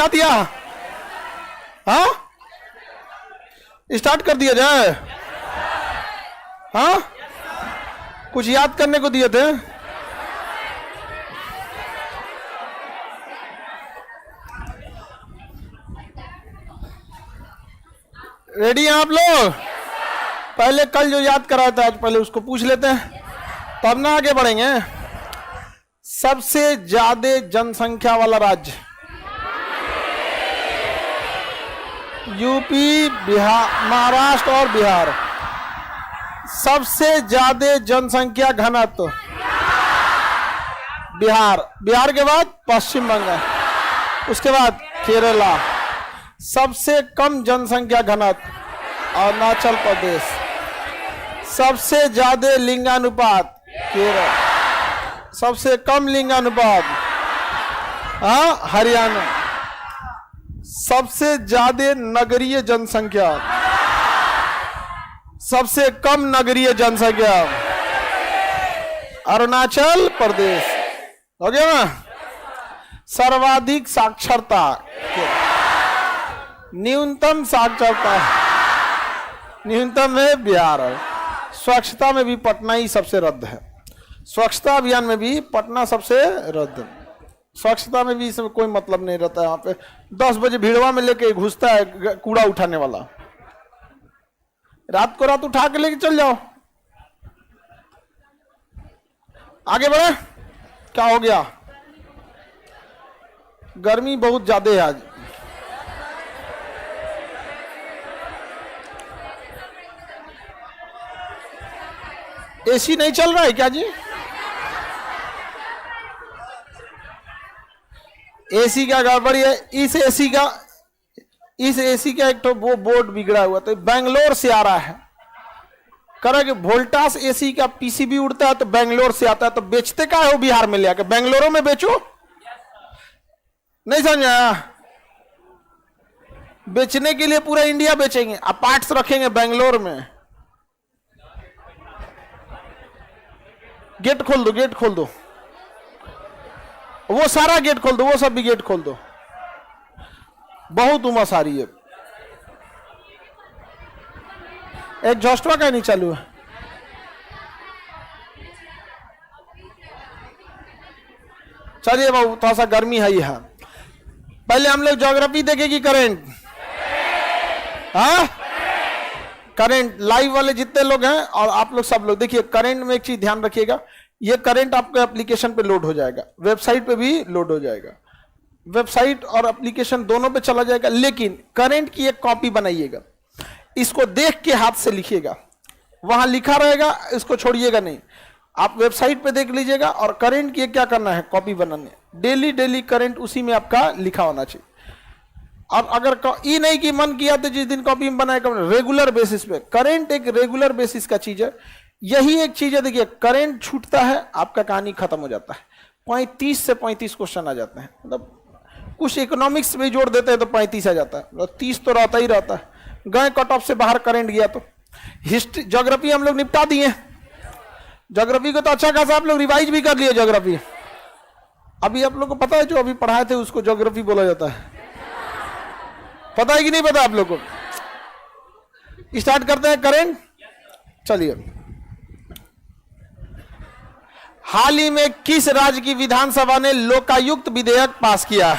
लगा दिया? हाँ, स्टार्ट कर दिया जाए? हाँ, कुछ याद करने को दिए थे? रेडी हैं आप लोग? पहले कल जो याद कराया था आज पहले उसको पूछ लेते हैं, तब ना आगे बढ़ेंगे। सबसे ज्यादा जनसंख्या वाला राज्य? यूपी, बिहार, महाराष्ट्र और बिहार। सबसे ज्यादा जनसंख्या घनत्व? बिहार। बिहार के बाद पश्चिम बंगाल, उसके बाद केरला। सबसे कम जनसंख्या घनत्व? अरुणाचल प्रदेश। सबसे ज्यादा लिंगानुपात? केरल। सबसे कम लिंगानुपात? हरियाणा। सबसे ज्यादा नगरीय जनसंख्या? सबसे कम नगरीय जनसंख्या? अरुणाचल प्रदेश। हो गया ना? सर्वाधिक साक्षरता? न्यूनतम साक्षरता? न्यूनतम है बिहार। स्वच्छता में भी पटना ही सबसे रद्द है। स्वच्छता अभियान में भी पटना सबसे रद्द है। स्वच्छता में भी इसमें कोई मतलब नहीं रहता है। यहाँ पे 10 बजे भीड़वा में लेके घुसता है कूड़ा उठाने वाला। रात को रात उठा के लेके चल जाओ। आगे बढ़े। क्या हो गया? गर्मी बहुत ज्यादा है आज। एसी नहीं चल रहा है क्या जी? एसी का गड़बड़ी है। इस एसी का एक तो वो बोर्ड बिगड़ा हुआ, तो बेंगलोर से आ रहा है। कह कि वोल्टास एसी का पीसीबी उड़ता है तो बेंगलोर से आता है, तो बेचते का है वो बिहार में ले आकर? बेंगलोरों में बेचो। नहीं समझ आया? बेचने के लिए पूरा इंडिया बेचेंगे, अब पार्ट्स रखेंगे बेंगलोर में। गेट खोल दो, गेट खोल दो, वो सारा गेट खोल दो, वो सब भी गेट खोल दो। बहुत उमस आ रही है। एग्जॉस्टवा का नहीं चालू है? चलिए बाबू, थोड़ा सा गर्मी है ही है। पहले हम लोग ज्योग्राफी देखेगी। करंट? हाँ, करंट लाइव वाले जितने लोग हैं और आप लोग सब लोग देखिए। करंट में एक चीज ध्यान रखिएगा, ये करंट आपके एप्लीकेशन पे लोड हो जाएगा, वेबसाइट पे भी लोड हो जाएगा। वेबसाइट और एप्लीकेशन दोनों पे चला जाएगा, लेकिन करंट की एक कॉपी बनाइएगा। इसको देख के हाथ से लिखिएगा, वहां लिखा रहेगा, इसको छोड़िएगा नहीं। आप वेबसाइट पे देख लीजिएगा और करंट की क्या करना है, कॉपी बनानी। डेली डेली करंट उसी में आपका लिखा होना चाहिए। और अगर ये नहीं कि मन किया तो जिस दिन कॉपी में बनाए, रेगुलर बेसिस पे। करंट एक रेगुलर बेसिस का चीज है। यही एक चीज है, देखिए करंट छूटता है आपका कहानी खत्म हो जाता है। 35 से 35 क्वेश्चन आ जाते हैं। मतलब कुछ इकोनॉमिक्स भी जोड़ देते हैं तो 35 आ जाता है, मतलब 30 तो रहता ही रहता है। गए कट ऑफ से बाहर करंट गया तो। हिस्ट्री ज्योग्राफी हम लोग निपटा दिए। ज्योग्राफी को तो अच्छा खासा आप लोग रिवाइज भी कर लिए। ज्योग्राफी अभी आप लोग को पता है, जो अभी पढ़ाए थे उसको ज्योग्राफी बोला जाता है। पता है कि नहीं पता आप लोग को? स्टार्ट करते हैं करंट। चलिए, हाल ही में किस राज्य की विधानसभा ने लोकायुक्त विधेयक पास किया?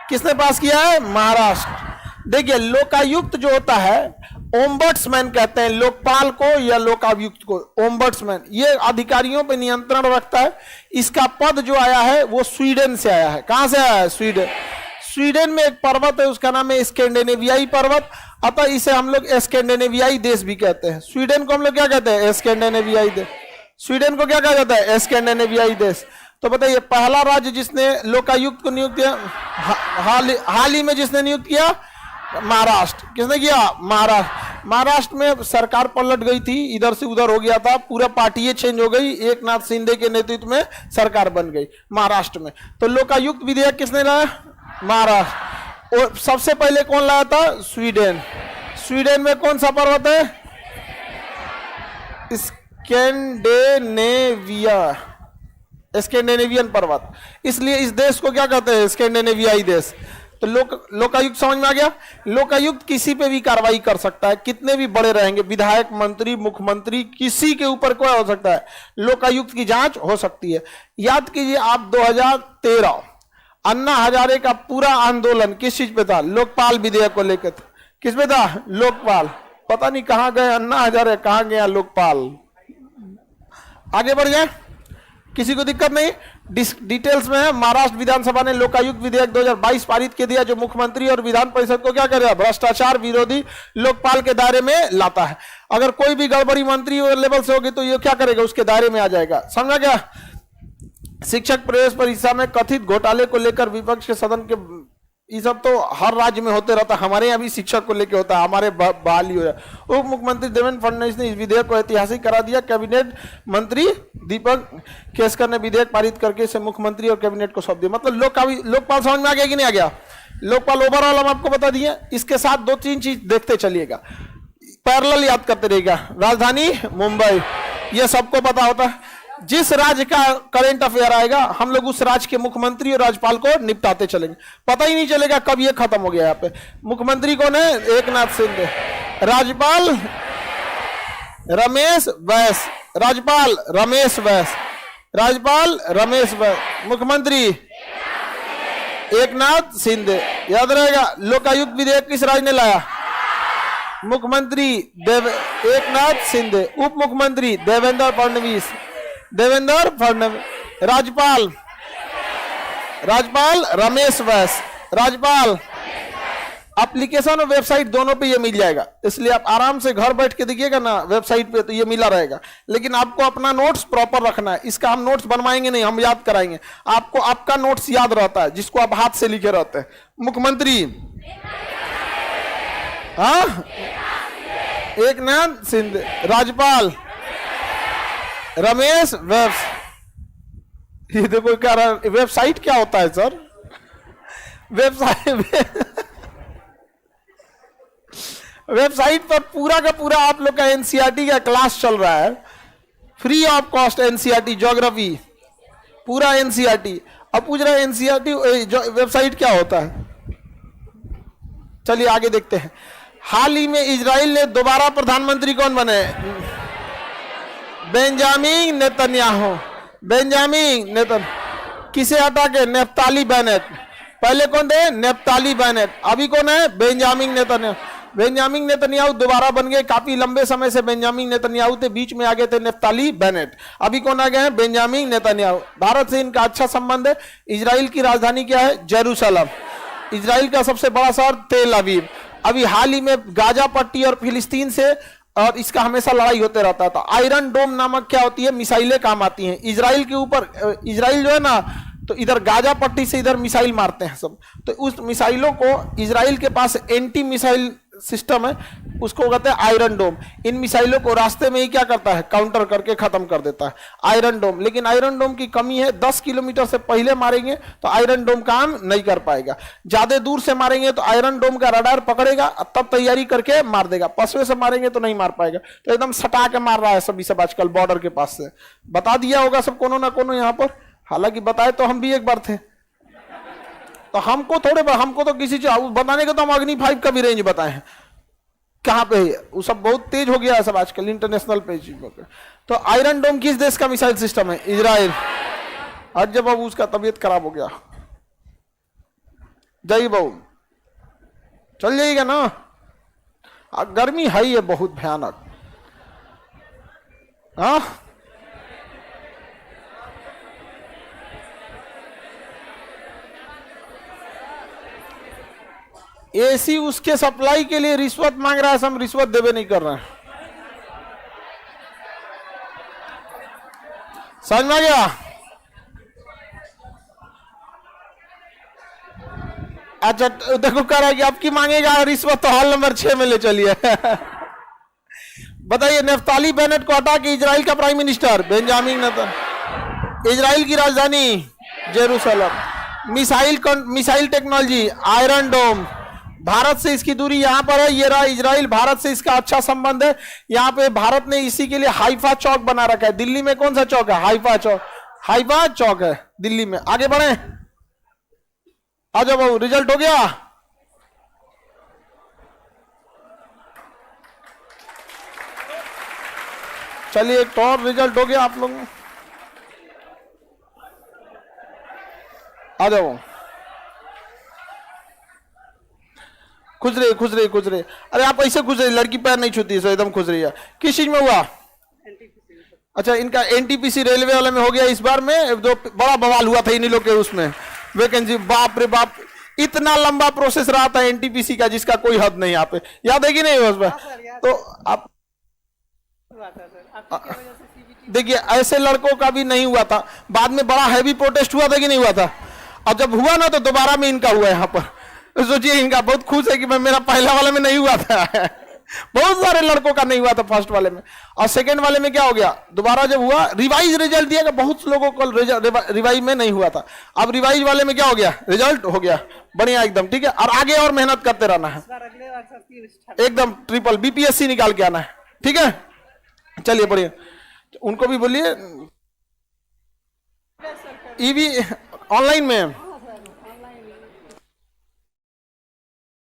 किसने पास किया है? महाराष्ट्र। देखिए, लोकायुक्त जो होता है, ओम्बड्समैन कहते हैं लोकपाल को या लोकायुक्त को। ओम्बड्समैन ये अधिकारियों पर नियंत्रण रखता है। इसका पद जो आया है वो स्वीडन से आया है। कहां से आया है? स्वीडन। स्वीडन में एक पर्वत है, उसका नाम है स्कैंडिनेवियाई पर्वत। अतः इसे हम लोग स्कैंडिनेवियाई देश भी कहते हैं। स्वीडन को हम लोग क्या कहते हैं? स्कैंडिनेवियाई देश। स्वीडन को क्या कहा जाता है? स्कैंडिनेवियाई देश। तो बताइए, पहला राज्य जिसने लोकायुक्त को नियुक्त किया हाल ही में जिसने नियुक्त किया? महाराष्ट्र। किसने किया? महाराष्ट्र। महाराष्ट्र में सरकार पलट गई थी, इधर से उधर हो गया था, पूरा पार्टी चेंज हो गई, एकनाथ शिंदे के नेतृत्व में सरकार बन गई महाराष्ट्र में। तो लोकायुक्त विधेयक किसने लाया? महाराष्ट्र। और सबसे पहले कौन लाया था? स्वीडन। स्वीडन में कौन सा पर्वत है? स्कैंडिनेविया। स्कैंडिनेवियन पर्वत, इसलिए इस देश को क्या कहते हैं, स्कैंडिनेवियाई देश। तो लोकायुक्त समझ में आ गया। लोकायुक्त किसी पे भी कार्रवाई कर सकता है, कितने भी बड़े रहेंगे, विधायक, मंत्री, मुख्यमंत्री, किसी के ऊपर कोई हो सकता है, लोकायुक्त की जांच हो सकती है। याद कीजिए आप 2013 अन्ना हजारे का पूरा आंदोलन किस चीज पे था, लोकपाल विधेयक को लेकर था। किस पे था, लोकपाल। पता नहीं कहां गए अन्ना हजारे, कहां गया लोकपाल। आगे बढ़ जाए, किसी को दिक्कत नहीं, डिटेल्स में है। महाराष्ट्र विधानसभा ने लोकायुक्त विधेयक 2022 पारित कर दिया, जो मुख्यमंत्री और विधान परिषद को क्या करेगा, भ्रष्टाचार विरोधी लोकपाल के दायरे में लाता है। अगर कोई भी गड़बड़ी मंत्री लेवल से होगी तो ये क्या करेगा, उसके दायरे में आ जाएगा। समझा क्या। शिक्षक प्रवेश परीक्षा में कथित घोटाले को लेकर विपक्ष के सदन के, ये सब तो हर राज्य में होते रहता है, हमारे यहाँ भी शिक्षक को लेकर होता है, हमारे बहाली हो जाए। उप मुख्यमंत्री देवेंद्र फडणवीस ने इस विधेयक को ऐतिहासिक करा दिया। कैबिनेट मंत्री दीपक केसकर ने विधेयक पारित करके इसे मुख्यमंत्री और कैबिनेट को सौंप दिया। मतलब लोकपाल समझ में आ गया कि नहीं आ गया। लोकपाल ओवरऑल हम आपको बता दिए। इसके साथ 2-3 चीज देखते चलिएगा, पैरेलल याद करते रहिएगा। राजधानी मुंबई, ये सबको पता होता है। जिस राज्य का करंट अफेयर आएगा हम लोग उस राज्य के मुख्यमंत्री और राज्यपाल को निपटाते चलेंगे, पता ही नहीं चलेगा कब ये खत्म हो गया। यहाँ पे मुख्यमंत्री कौन है, एकनाथ शिंदे। राज्यपाल रमेश बैस, राज्यपाल रमेश बैस, राज्यपाल रमेश बैस, मुख्यमंत्री एकनाथ शिंदे। याद रहेगा। लोकायुक्त विधेयक किस राज्य ने लाया, मुख्यमंत्री एकनाथ शिंदे, उप मुख्यमंत्री देवेंद्र फडणवीस, देवेंद्र फडणवीस। राज्यपाल रमेश बैस, राज्यपाल। एप्लीकेशन और वेबसाइट दोनों पे ये मिल जाएगा, इसलिए आप आराम से घर बैठ के देखिएगा ना वेबसाइट पे, तो ये मिला रहेगा। लेकिन आपको अपना नोट्स प्रॉपर रखना है। इसका हम नोट्स बनवाएंगे नहीं, हम याद कराएंगे आपको। आपका नोट्स याद रहता है जिसको आप हाथ से लिखे रहते हैं। मुख्यमंत्री हाँ एकनाथ शिंदे, राज्यपाल रमेश बैस। ये देखो क्या रहा, वेबसाइट क्या होता है सर, वेबसाइट पर पूरा का पूरा आप लोग का एनसीईआरटी का क्लास चल रहा है, free of cost. NCERT geography पूरा एनसीईआरटी। अब पूछ रहा है एनसीईआरटी वेबसाइट क्या होता है। चलिए आगे देखते हैं। हाल ही में इजराइल ने दोबारा प्रधानमंत्री कौन बने, बेंजामिन नेतन्याहू। बेंजामिन नेतन्याहू किसे हटा के, नेफ्ताली बेनेट। पहले कौन थे, नेफ्ताली बेनेट। अभी कौन है, बेंजामिन नेतन्याहू। बेंजामिन नेतन्याहू दोबारा बन गए। काफी लंबे समय से बेंजामिन नेतन्याहू थे, बीच में आ गए थे नेफ्ताली बेनेट। अभी कौन आ गए हैं, बेंजामिन नेतन्याहू। भारत से इनका अच्छा संबंध है। इजराइल की राजधानी क्या है, जेरूसलम। इजराइल का सबसे बड़ा शहर तेल अवीव। अभी हाल ही में गाजा पट्टी और फिलिस्तीन से, और इसका हमेशा लड़ाई होते रहता था। आयरन डोम नामक क्या होती है, मिसाइलें काम आती हैं इजराइल के ऊपर। इजराइल जो है ना, तो इधर गाजा पट्टी से इधर मिसाइल मारते हैं सब। तो उस मिसाइलों को, इजराइल के पास एंटी मिसाइल सिस्टम है, उसको कहते हैं आयरन डोम। इन मिसाइलों को रास्ते में ही क्या करता है, काउंटर करके खत्म कर देता है आयरन डोम। लेकिन आयरन डोम की कमी है, 10 किलोमीटर से पहले मारेंगे तो आयरन डोम काम नहीं कर पाएगा। ज्यादा दूर से मारेंगे तो आयरन डोम का रडार पकड़ेगा, तब तैयारी करके मार देगा। पसवे से मारेंगे तो नहीं मार पाएगा। तो एकदम सटा के मार रहा है सभी सब आजकल बॉर्डर के पास से। बता दिया होगा सब कोनो ना कोनो यहाँ पर, हालांकि बताए तो हम भी एक बार थे। तो हमको तो किसी चीज बताने का तो हम अग्नि 5 का भी रेंज बताए हैं कहां पे है। वो सब बहुत तेज हो गया है सब आजकल इंटरनेशनल पे। तो आयरन डोम किस देश का मिसाइल सिस्टम है, इजराइल। आज जब अब उसका तबीयत खराब हो गया, जय बाबू चल जाइएगा ना। गर्मी है ही है बहुत भयानक। हाँ एसी उसके सप्लाई के लिए रिश्वत मांग रहा है, हम रिश्वत देवे नहीं कर रहे हैं। समझ में आ गया। अच्छा देखो कह रहा है कि आपकी मांगेगा रिश्वत तो हॉल नंबर 6 में ले चलिए। बताइए, नेफ्ताली बेनेट को हटा के इजराइल का prime minister Benjamin Netanyahu. Israel की राजधानी जेरूसलम। मिसाइल टेक्नोलॉजी आयरन डोम। भारत से इसकी दूरी यहां पर है, ये रहा इजराइल। भारत से इसका अच्छा संबंध है। यहां पे भारत ने इसी के लिए हाइफा चौक बना रखा है। दिल्ली में कौन सा चौक है, हाइफा चौक। हाईवा चौक है दिल्ली में। आगे बढ़े, आ जाओ बाबू, रिजल्ट हो गया। चलिए एक और रिजल्ट हो गया आप लोग। आ जाओ, खुश रही खुश रही खुश रही। अरे आप ऐसे खुश रही, लड़की पैर नहीं छूती है, एकदम खुश रही है। किस चीज में हुआ? अच्छा, इनका एनटीपीसी रेलवे वाले में हो गया इस बार में। जो बड़ा बवाल हुआ था इन्हीं लोग के उसमें वैकेंसी, बाप रे बाप, इतना लंबा प्रोसेस रहा था एनटीपीसी का जिसका कोई हद नहीं। यहाँ पे याद है कि नहीं उसमें? तो आप देखिए ऐसे लड़कों का भी नहीं हुआ था, बाद में बड़ा हैवी प्रोटेस्ट हुआ था कि नहीं हुआ था? और जब हुआ ना तो दोबारा में इनका हुआ यहाँ पर। सोचिए इनका बहुत खुश है कि मैं, मेरा पहला वाले में नहीं हुआ था। बहुत सारे लड़कों का नहीं हुआ था फर्स्ट वाले में। और सेकंड वाले में क्या हो गया, दोबारा जब हुआ रिवाइज रिजल्ट दिया, बहुत लोगों को रिवाइज में नहीं हुआ था। अब रिवाइज वाले में क्या हो गया, रिजल्ट हो गया बढ़िया एकदम, ठीक है। और आगे और मेहनत करते रहना है, एकदम ट्रिपल बीपीएससी निकाल के आना है, ठीक है। चलिए बढ़िया, उनको भी बोलिए। ये भी ऑनलाइन में,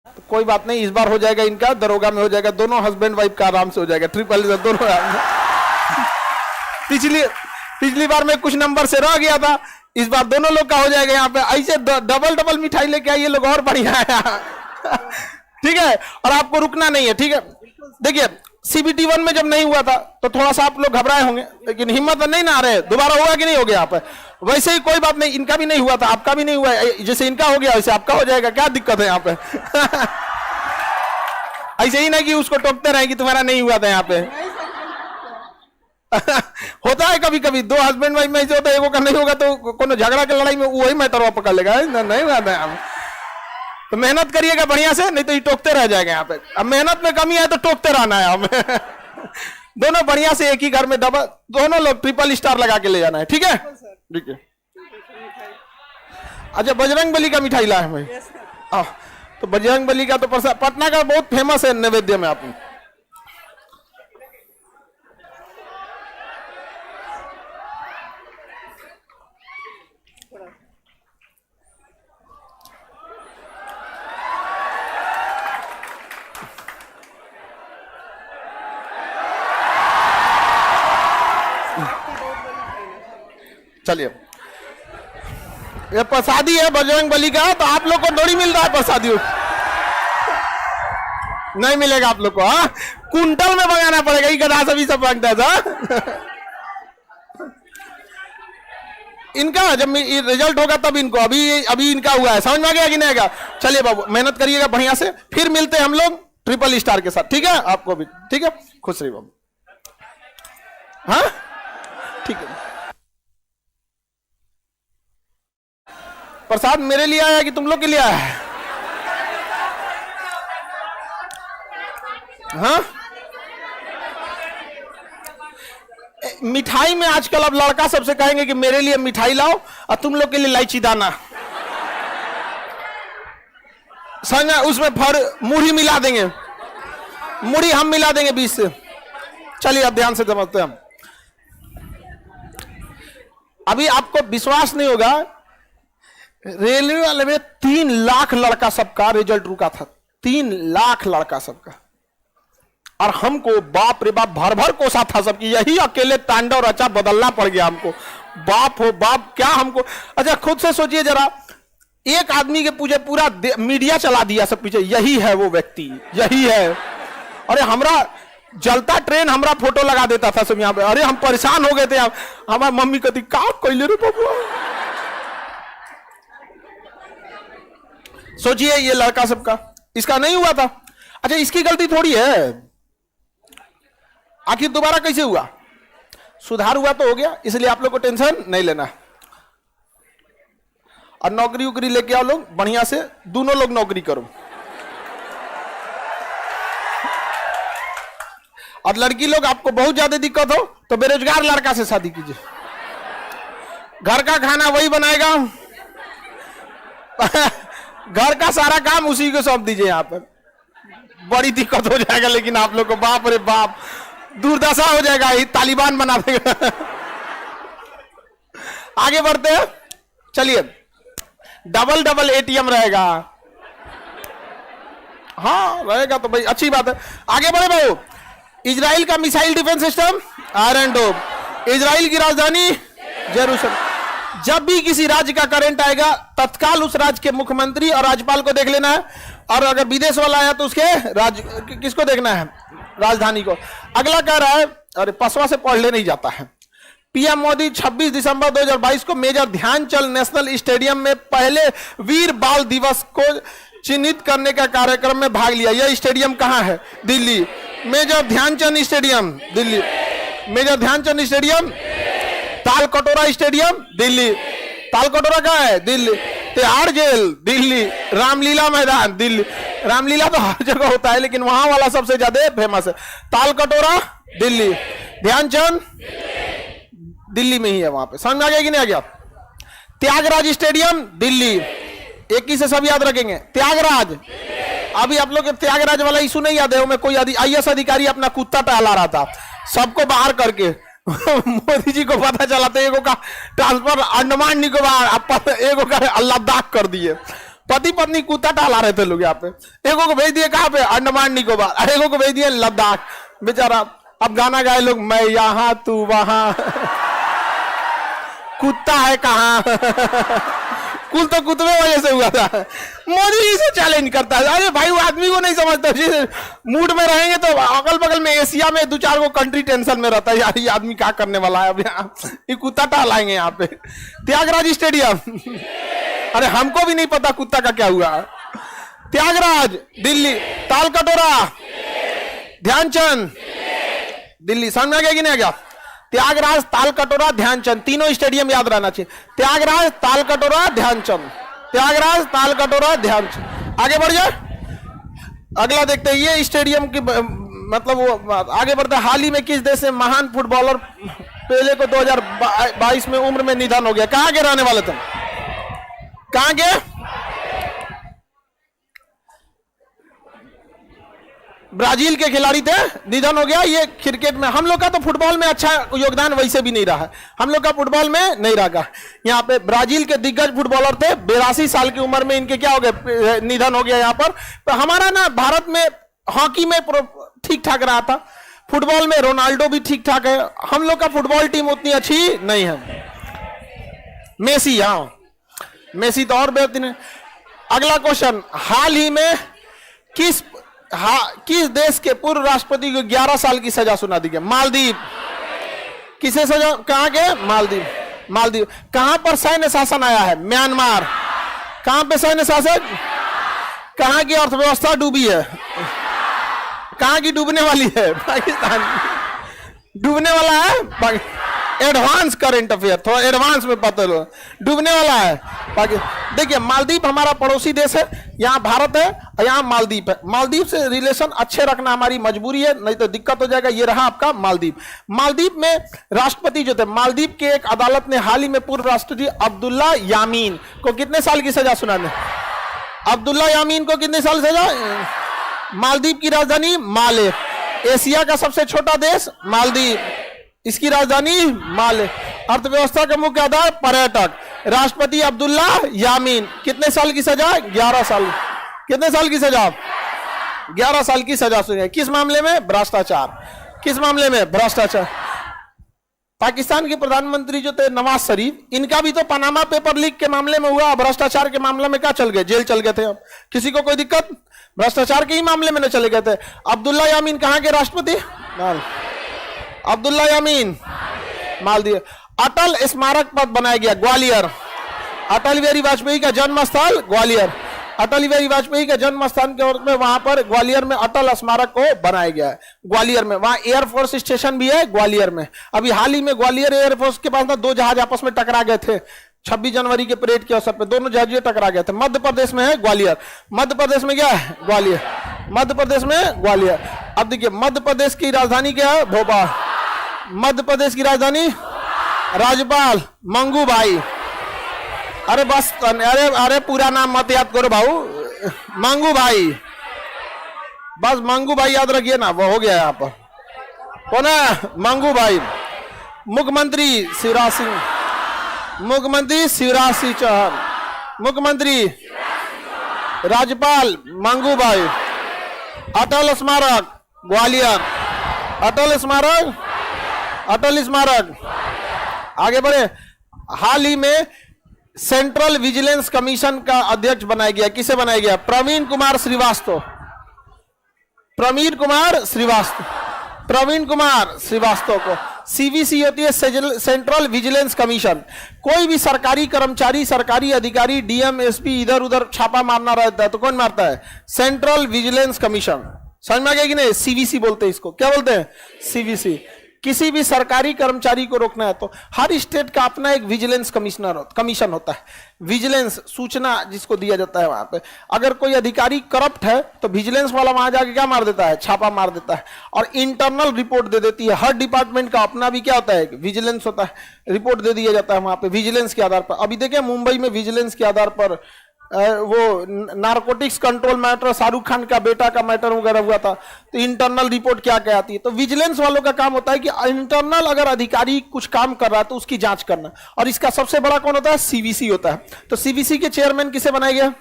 तो कोई बात नहीं, इस बार हो जाएगा इनका, दरोगा में हो जाएगा, दोनों हस्बैंड वाइफ का आराम से हो जाएगा, ट्रिपल दोनों। पिछली बार में कुछ नंबर से रह गया था, इस बार दोनों लोग का हो जाएगा। यहाँ पे ऐसे डबल डबल मिठाई लेके आइए लोग, और बढ़िया है। ठीक है, और आपको रुकना नहीं है, ठीक है। देखिए सीबीटी 1 में जब नहीं हुआ था तो थोड़ा सा आप लोग घबराए होंगे, लेकिन हिम्मत नहीं ना आ रहे, दोबारा होगा कि नहीं हो गया यहाँ पे? वैसे ही कोई बात नहीं, इनका भी नहीं हुआ था, आपका भी नहीं हुआ, जैसे इनका हो गया वैसे आपका हो जाएगा, क्या दिक्कत है यहाँ पे? ऐसे ही ना कि उसको टोकते रहे कि तुम्हारा नहीं हुआ था यहाँ पे। होता है कभी कभी, दो हस्बैंड वाइफ में ऐसे होता है, एगो का नहीं होगा तो कोनो झगड़ा के लड़ाई में वही मैटर पकड़ लेगा, नहीं हुआ था यहाँ। तो मेहनत करिएगा बढ़िया से, नहीं तो ये टोकते रह जाएगा यहाँ पे। अब मेहनत में कमी है तो टोकते रहना है हमें। दोनों बढ़िया से एक ही घर में डबल, दोनों लोग ट्रिपल स्टार लगा के ले जाना है, ठीक है। ठीक है। अच्छा बजरंग बली का मिठाई ला है भाई। तो बजरंग बली का तो पटना का बहुत फेमस है नैवेद्य में। आप चलिए, ये प्रसादी है बजरंग बली का, तो आप लोग को थोड़ी मिल रहा है प्रसादी, नहीं मिलेगा आप लोग को। हाँ, कुंटल में मंगाना पड़ेगा, ये गधा सभी सब मांगता था। इनका जब रिजल्ट होगा तब इनको, अभी इनका हुआ है, समझ में आ गया कि नहीं आएगा? चलिए बाबू मेहनत करिएगा बढ़िया से, फिर मिलते हैं हम लोग ट्रिपल स्टार के साथ, ठीक है। आपको भी ठीक है, खुश रहिए बाबू। हाँ ठीक है। प्रसाद मेरे लिए आया कि तुम लोग के लिए आया है? हाँ, मिठाई में आजकल अब लड़का सबसे कहेंगे कि मेरे लिए मिठाई लाओ और तुम लोग के लिए इलायची दाना, समझ, उसमें मुड़ी मिला देंगे, मुड़ी हम मिला देंगे 20 से। चलिए अब ध्यान से समझते हैं हम। अभी आपको विश्वास नहीं होगा, रेलवे वाले में 3 लाख लड़का सबका रिजल्ट रुका था, 3 लाख लड़का सबका। और हमको बाप रे बाप भर भर कोसा था सबकी, यही अकेले तांडव रचा, बदलना पड़ गया हमको। बाप हो बाप, क्या हमको। अच्छा खुद से सोचिए जरा, एक आदमी के पूछे पूरा मीडिया चला दिया सब पीछे, यही है वो व्यक्ति, यही है। अरे हमरा जलता ट्रेन हमरा फोटो लगा देता था सब यहाँ पे। अरे हम परेशान हो गए थे, हमारी मम्मी कहती का कैले रे बाबू। सोचिए ये लड़का सबका, इसका नहीं हुआ था। अच्छा इसकी गलती थोड़ी है, आखिर दोबारा कैसे हुआ? सुधार हुआ तो हो गया, इसलिए आप लोग को टेंशन नहीं लेना। और नौकरी उकरी लेके आओ लोग बढ़िया से, दोनों लोग नौकरी करो। और लड़की लोग आपको बहुत ज्यादा दिक्कत हो तो बेरोजगार लड़का से शादी कीजिए, घर का खाना वही बनाएगा, घर का सारा काम उसी को सौंप दीजिए। यहाँ पर बड़ी दिक्कत हो जाएगा, लेकिन आप लोग को बाप रे बाप दुर्दशा हो जाएगा, ये तालिबान बना देगा। आगे बढ़ते हैं, चलिए। डबल डबल एटीएम रहेगा, हाँ रहेगा तो भाई अच्छी बात है। आगे बढ़े भाई। इजराइल का मिसाइल डिफेंस सिस्टम आयरन डोम। इजराइल की राजधानी जेरूसलम। जब भी किसी राज्य का करंट आएगा तत्काल उस राज्य के मुख्यमंत्री और राज्यपाल को देख लेना है, और अगर विदेश वाला आया तो उसके राज्य किसको देखना है, राजधानी को। अगला कह रहा है, अरे पसवा से पढ़ ले नहीं जाता है। पीएम मोदी 26 दिसंबर 2022 को मेजर ध्यानचंद नेशनल स्टेडियम में पहले वीर बाल दिवस को चिन्हित करने का कार्यक्रम में भाग लिया। यह स्टेडियम कहां है, Delhi. Major Dhyan Chand stadium Delhi. Major Dhyan Chand stadium, Tal Katora stadium Delhi. Tal Katora कहां है, दिल्ली। तिहाड़ जेल दिल्ली। रामलीला मैदान दिल्ली। रामलीला तो हर जगह होता है लेकिन वहां वाला सबसे ज्यादा फेमस है। ताल कटोरा दिल्ली, ध्यानचंद दिल्ली में ही है, वहां पे। समझ में आ गया कि नहीं आ गया। त्यागराज स्टेडियम दिल्ली, एक ही से सब याद रखेंगे। त्यागराज, अभी आप लोग त्यागराज वाला इशू नहीं याद है, मैं कोई आईएएस अधिकारी अपना कुत्ता टहला रहा था सबको बाहर करके मोदी जी को पता चला तो एगो का ट्रांसफर अंडमान निकोबार, एगो का लद्दाख कर दिए। पति पत्नी कुत्ता टहला रहे थे लोग यहाँ पे, एगो को भेज दिए कहाँ पे, अंडमान निकोबार, एगो को भेज दिए लद्दाख। बेचारा अब गाना गाए लोग, मैं यहाँ तू वहां, कुत्ता है कहाँ कुल तो कुत्ते वजह से हुआ था। मोदी जी से चैलेंज करता है, अरे भाई वो आदमी को नहीं समझता, मूड में रहेंगे तो अगल बगल में एशिया में 2-4 को कंट्री टेंशन में रहता है, यार ये आदमी क्या करने वाला है, अब यहाँ ये कुत्ता टहलाएंगे यहाँ पे। त्यागराज स्टेडियम, अरे हमको भी नहीं पता कुत्ता का क्या हुआ। त्यागराज दिल्ली, ताल कटोरा ध्यानचंद दिल्ली। समझ में आ गया कि नहीं आ गया। त्यागराज, ताल कटोरा, ध्यानचंद, तीनों स्टेडियम याद रहना चाहिए। त्यागराज, ताल कटोरा, ध्यानचंद। त्यागराज, ताल कटोरा, ध्यानचंद। आगे बढ़ जाए, अगला देखते हैं। ये स्टेडियम की मतलब वो आगे बढ़ते। हाल ही में किस देश से महान फुटबॉलर पेले को 2022 में उम्र में निधन हो गया। कहां के रहने वाले थे, कहां के, ब्राजील के खिलाड़ी थे, निधन हो गया। ये क्रिकेट में, हम लोग का तो फुटबॉल में अच्छा योगदान वैसे भी नहीं रहा है, हम लोग का फुटबॉल में नहीं रहा। यहाँ पे ब्राजील के दिग्गज फुटबॉलर थे, 82 साल की उम्र में इनके क्या हो गए, निधन हो गया यहाँ पर। तो हमारा ना भारत में हॉकी में ठीक ठाक रहा था, फुटबॉल में रोनाल्डो भी ठीक ठाक है, हम लोग का फुटबॉल टीम उतनी अच्छी नहीं है। मेसी, हाँ मेसी तो और बेहतरीन है। अगला क्वेश्चन, हाल ही में किस देश के पूर्व राष्ट्रपति को 11 साल की सजा सुना दी गई। मालदीव। किसे सजा, कहां के, मालदीव। मालदीव। कहां पर सैन्य शासन आया है, म्यांमार। कहां पे सैन्य शासन, कहां की अर्थव्यवस्था डूबी है, कहां की डूबने वाली है, पाकिस्तान। डूबने वाला है, एडवांस करंट अफेयर, थोड़ा एडवांस में पता लो, डूबने वाला है। देखिए मालदीव हमारा पड़ोसी देश है, यहाँ भारत है और यहाँ मालदीव है। मालदीव से रिलेशन अच्छे रखना हमारी मजबूरी है, नहीं तो दिक्कत हो जाएगा। ये रहा आपका मालदीव। मालदीव में राष्ट्रपति जो थे, मालदीव के एक अदालत ने हाल ही में पूर्व राष्ट्रपति अब्दुल्ला यामीन को कितने साल की सजा सुना दी। अब्दुल्ला यामीन को कितने साल सजा। मालदीव की राजधानी माले। एशिया का सबसे छोटा देश मालदीव, इसकी राजधानी माले। अर्थव्यवस्था का मुख्य आधार पर्यटक। राष्ट्रपति अब्दुल्ला यामीन, कितने साल की सजा, 11 साल। कितने साल की सजा, 11 साल की सजा सुनी है। किस मामले में, भ्रष्टाचार। किस मामले में, भ्रष्टाचार। पाकिस्तान के प्रधानमंत्री जो थे नवाज शरीफ, इनका भी तो पनामा पेपर लीक के मामले में हुआ, भ्रष्टाचार के मामले में क्या चल गए, जेल चल गए थे। अब किसी को कोई दिक्कत, भ्रष्टाचार के ही मामले में न चले गए थे। अब्दुल्ला यामीन कहां के राष्ट्रपति, अब्दुल्ला यामीन मालदीव। अटल स्मारक पद बनाया गया, ग्वालियर। अटल बिहारी वाजपेयी का जन्म स्थल ग्वालियर। अटल बिहारी वाजपेयी का जन्म स्थान के रूप में वहां पर ग्वालियर में अटल स्मारक को बनाया गया है। ग्वालियर में वहां एयरफोर्स स्टेशन भी है ग्वालियर में। अभी हाल ही में ग्वालियर एयरफोर्स के पास ना 2 जहाज आपस में टकरा गए थे, 26 जनवरी के परेड के अवसर पे दोनों जहाज टकरा गए थे। मध्य प्रदेश में है ग्वालियर। मध्य प्रदेश में क्या है, ग्वालियर। मध्य प्रदेश में ग्वालियर। अब देखिए मध्य प्रदेश की राजधानी क्या है, भोपाल। मध्य प्रदेश की राजधानी, राज्यपाल मंगू भाई। अरे बस, अरे पूरा नाम मत याद करो भाऊ, मंगू भाई, बस मंगू भाई याद रखिए ना, वो हो गया यहाँ पर। कौन है, मंगू भाई। मुख्यमंत्री शिवराज सिंह, मुख्यमंत्री शिवराज सिंह चौहान, मुख्यमंत्री राज्यपाल मंगू भाई, अटल स्मारक ग्वालियर, अटल स्मारक, अटल स्मारक। आगे बढ़े। हाल ही में सेंट्रल विजिलेंस कमीशन का अध्यक्ष बनाया गया, किसे बनाया गया? प्रवीण कुमार श्रीवास्तव, प्रवीण कुमार श्रीवास्तव, प्रवीण कुमार श्रीवास्तव को। सीवीसी होती है सेंट्रल विजिलेंस कमीशन। कोई भी सरकारी कर्मचारी, सरकारी अधिकारी, डीएम, एसपी इधर उधर छापा मारना रहता है तो कौन मारता है? Central vigilance commission. समझ में आ गया कि नहीं? सीवीसी बोलते हैं इसको। क्या बोलते हैं? सीवीसी। किसी भी सरकारी कर्मचारी को रोकना है तो हर स्टेट का अपना एक विजिलेंस कमीशन होता है। विजिलेंस सूचना जिसको दिया जाता है वहां पे। अगर कोई अधिकारी करप्ट है तो विजिलेंस वाला वहां जाके क्या मार देता है? छापा मार देता है और इंटरनल रिपोर्ट दे देती है। हर डिपार्टमेंट का अपना भी क्या होता है? विजिलेंस होता है। रिपोर्ट दे दिया जाता है वहां पे विजिलेंस के आधार पर। अभी देखिए मुंबई में विजिलेंस के आधार पर वो narcotics control matter, Shahrukh Khan का बेटा का मैटर वगैरह हुआ था, तो इंटरनल रिपोर्ट क्या क्या आती है? तो विजिलेंस वालों का काम होता है कि इंटरनल अगर अधिकारी कुछ काम कर रहा है तो उसकी जांच करना। और इसका सबसे बड़ा कौन होता है? सीवीसी होता है। तो सीवीसी के चेयरमैन किसे बनाया गया?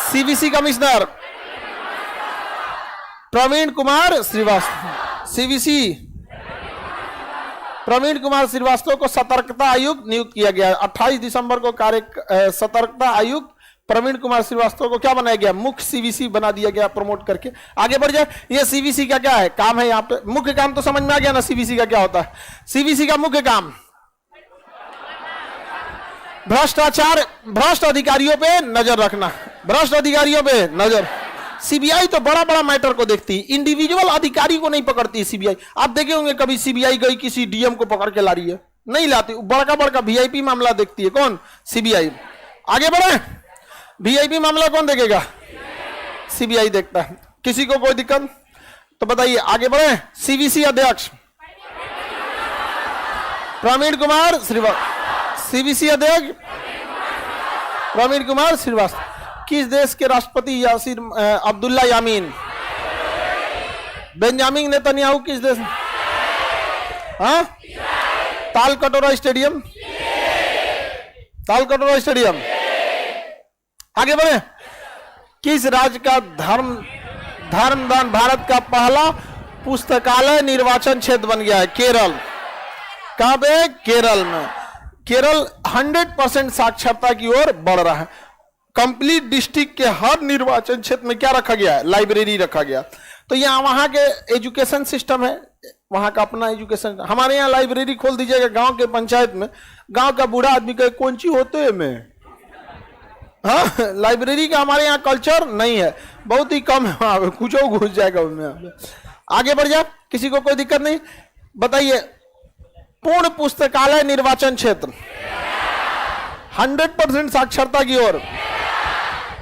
CVC commissioner Praveen Kumar Srivastava. CVC Praveen Kumar Srivastava को सतर्कता आयुक्त नियुक्त किया गया। 28 दिसंबर को सतर्कता आयुक्त प्रवीण कुमार श्रीवास्तव को क्या बनाया गया? मुख्य सीवीसी बना दिया गया, प्रमोट करके। आगे बढ़ जाए। ये सीवीसी का क्या है? काम है यहाँ पे। मुख्य काम तो समझ में आ गया ना सीवीसी का क्या होता है? सीवीसी का मुख्य काम भ्रष्टाचार, भ्रष्ट अधिकारियों पे नजर रखना, भ्रष्ट अधिकारियों पे नजर। सीबीआई तो बड़ा बड़ा मैटर को देखती है, इंडिविजुअल अधिकारी को नहीं पकड़ती है सीबीआई। आप देखे होंगे कभी सीबीआई गई किसी डीएम को पकड़ के ला रही है? नहीं लाती। बड़का बड़का वीआईपी मामला देखती है। कौन? सीबीआई। आगे बढ़े। वीआईपी मामला कौन देखेगा? सीबीआई देखता है। किसी को कोई दिक्कत तो बताइए। आगे बढ़े। सीवीसी अध्यक्ष प्रवीण कुमार श्रीवास्तव। सीवीसी अध्यक्ष प्रवीण कुमार श्रीवास्तव। किस देश के राष्ट्रपति? यासिर अब्दुल्ला यामीन। बेंजामिन नेतन्याहू किस देश? हाँ, ताल कटोरा स्टेडियम, ताल कटोरा स्टेडियम। आगे बढ़े। किस राज्य का धर्मदान भारत का पहला पुस्तकालय निर्वाचन क्षेत्र बन गया है? केरल। कहां पे? केरल में। केरल 100% साक्षरता की ओर बढ़ रहा है। कंप्लीट डिस्ट्रिक्ट के हर निर्वाचन क्षेत्र में क्या रखा गया है? लाइब्रेरी रखा गया। तो यहाँ वहां के एजुकेशन सिस्टम है, वहां का अपना एजुकेशन। हमारे यहाँ लाइब्रेरी खोल दीजिएगा गांव के पंचायत में, गांव का बूढ़ा आदमी कहे कौन सी होते है में। हाँ, लाइब्रेरी का हमारे यहाँ कल्चर नहीं है, बहुत ही कम है। वहां पे कुछ घुस जाएगा उनमें। आगे बढ़ जाए। किसी को कोई दिक्कत नहीं? बताइए। पूर्ण पुस्तकालय निर्वाचन क्षेत्र 100% साक्षरता की ओर,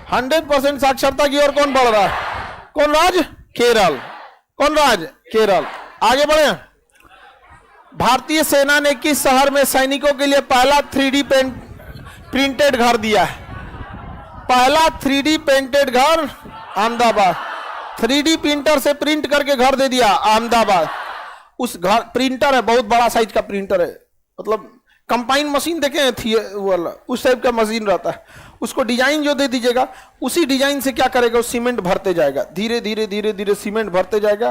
100% साक्षरता की ओर कौन बढ़ रहा है? कौन राज्य? केरल। कौन राज्य? केरल। आगे बढ़े। भारतीय सेना ने किस शहर में सैनिकों के लिए पहला 3D प्रिंटेड घर दिया है? पहला 3D पेंटेड घर अहमदाबाद। 3D प्रिंटर से प्रिंट करके घर दे दिया अहमदाबाद। उस घर प्रिंटर है, बहुत बड़ा साइज का प्रिंटर है, मतलब कंपाइन मशीन देखे थी वाला, उस टाइप का मशीन रहता है। उसको डिजाइन जो दे दीजिएगा उसी डिजाइन से क्या करेगा? वो सीमेंट भरते जाएगा, धीरे धीरे धीरे धीरे सीमेंट भरते जाएगा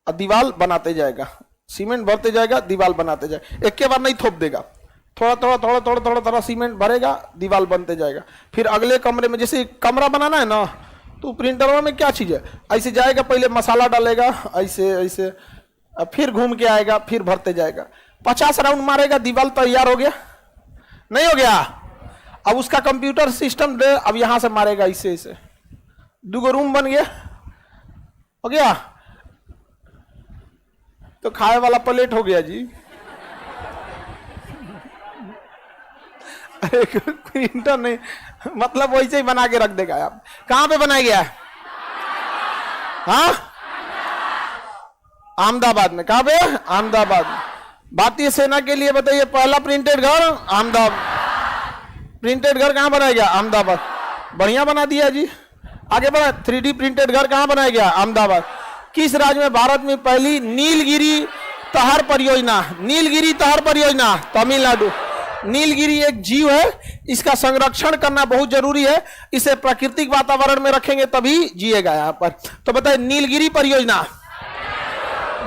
और दीवार बनाते जाएगा। सीमेंट भरते जाएगा, दीवार बनाते जाएगा। एक के बार नहीं थोप देगा, थोड़ा थोड़ा थोड़ा थोड़ा थोड़ा थोड़ा सीमेंट भरेगा, दीवार बनते जाएगा। फिर अगले कमरे में, जैसे कमरा बनाना है ना, तो प्रिंटर में क्या चीज है? ऐसे जाएगा, पहले मसाला डालेगा, ऐसे ऐसे, फिर घूम के आएगा, फिर भरते जाएगा। 50 राउंड मारेगा, दीवार तैयार हो गया। नहीं हो गया? अब उसका कंप्यूटर सिस्टम दे, अब यहां से मारेगा ऐसे ऐसे, 2 रूम बन गया। हो गया? तो खाए वाला प्लेट हो गया जी। अरे प्रिंटर नहीं, मतलब वैसे ही बना के रख देगा। आप कहां पे बनाया गया है? हाँ, अहमदाबाद में। कहां पे? अहमदाबाद। भारतीय सेना के लिए बताइए पहला प्रिंटेड घर अहमदाबाद। प्रिंटेड घर कहां बनाया गया? अहमदाबाद। बढ़िया बना दिया जी। आगे बढ़ा। 3D प्रिंटेड घर कहां बनाया गया? अहमदाबाद। किस राज्य में भारत में पहली नीलगिरी तहर परियोजना? नीलगिरी तहर परियोजना तमिलनाडु। नीलगिरी एक जीव है, इसका संरक्षण करना बहुत जरूरी है। इसे प्राकृतिक वातावरण में रखेंगे तभी जिएगा यहाँ पर। तो बताइए नीलगिरी परियोजना,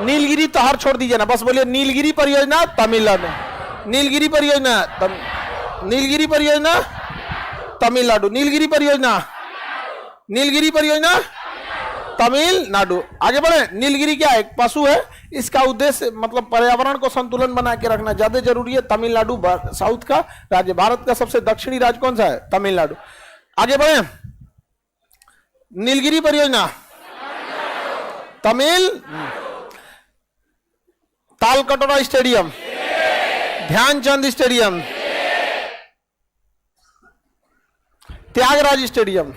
नीलगिरी तो हर छोड़ दीजिए ना, बस बोलिए नीलगिरी परियोजना तमिलनाडु, नीलगिरी परियोजना नीलगिरी परियोजना तमिलनाडु, नीलगिरी परियोजना, नीलगिरी परियोजना तमिलनाडु। आगे बढ़े। नीलगिरी क्या है? एक पशु है। इसका उद्देश्य मतलब पर्यावरण को संतुलन बना के रखना ज्यादा जरूरी है। तमिलनाडु साउथ का राज्य, भारत का सबसे दक्षिणी राज्य कौन सा है? तमिलनाडु। आगे बढ़े। नीलगिरी परियोजना Tamil, Talkatora stadium, Dhyanchand stadium, Tyagaraj stadium.